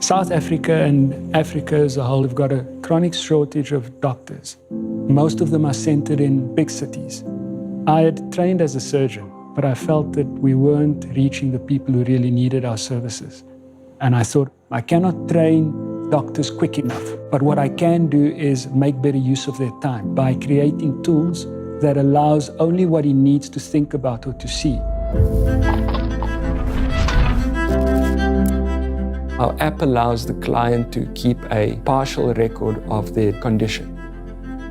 South Africa and Africa as a whole have got a chronic shortage of doctors. Most of them are centered in big cities. I had trained as a surgeon, but I felt that we weren't reaching the people who really needed our services. And I thought, I cannot train doctors quick enough, but what I can do is make better use of their time by creating tools that allows only what he needs to think about or to see. Our app allows the client to keep a partial record of their condition.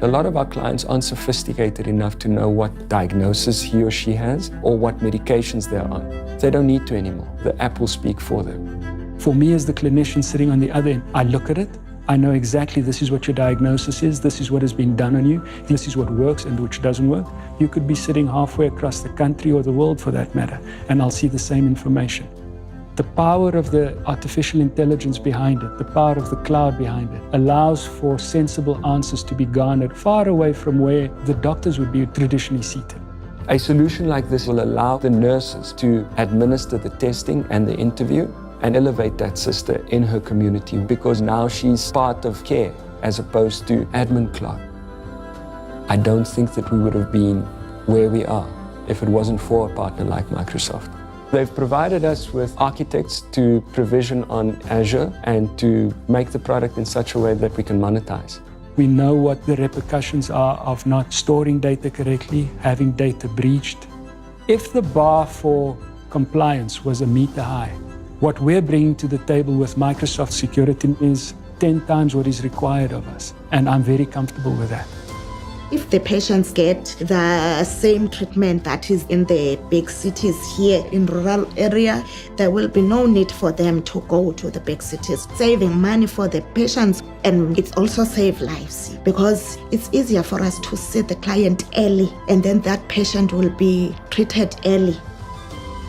A lot of our clients aren't sophisticated enough to know what diagnosis he or she has or what medications they're on. They don't need to anymore. The app will speak for them. For me as the clinician sitting on the other end, I look at it, I know exactly this is what your diagnosis is, this is what has been done on you, this is what works and which doesn't work. You could be sitting halfway across the country or the world for that matter, and I'll see the same information. The power of the artificial intelligence behind it, the power of the cloud behind it, allows for sensible answers to be garnered far away from where the doctors would be traditionally seated. A solution like this will allow the nurses to administer the testing and the interview and elevate that sister in her community because now she's part of care as opposed to admin clerk. I don't think that we would have been where we are if it wasn't for a partner like Microsoft. They've provided us with architects to provision on Azure and to make the product in such a way that we can monetize. We know what the repercussions are of not storing data correctly, having data breached. If the bar for compliance was a meter high, what we're bringing to the table with Microsoft security is 10 times what is required of us, and I'm very comfortable with that. If the patients get the same treatment that is in the big cities here in rural area, there will be no need for them to go to the big cities, saving money for the patients, and it's also save lives because it's easier for us to see the client early and then that patient will be treated early.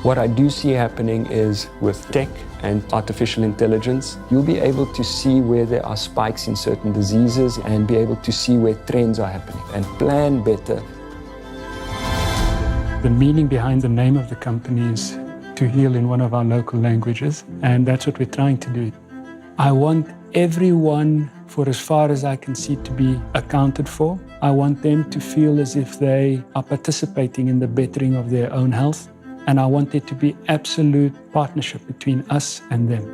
What I do see happening is with tech and artificial intelligence, you'll be able to see where there are spikes in certain diseases and be able to see where trends are happening and plan better. The meaning behind the name of the company is to heal in one of our local languages, and that's what we're trying to do. I want everyone, for as far as I can see, to be accounted for. I want them to feel as if they are participating in the bettering of their own health. And I want there to be absolute partnership between us and them.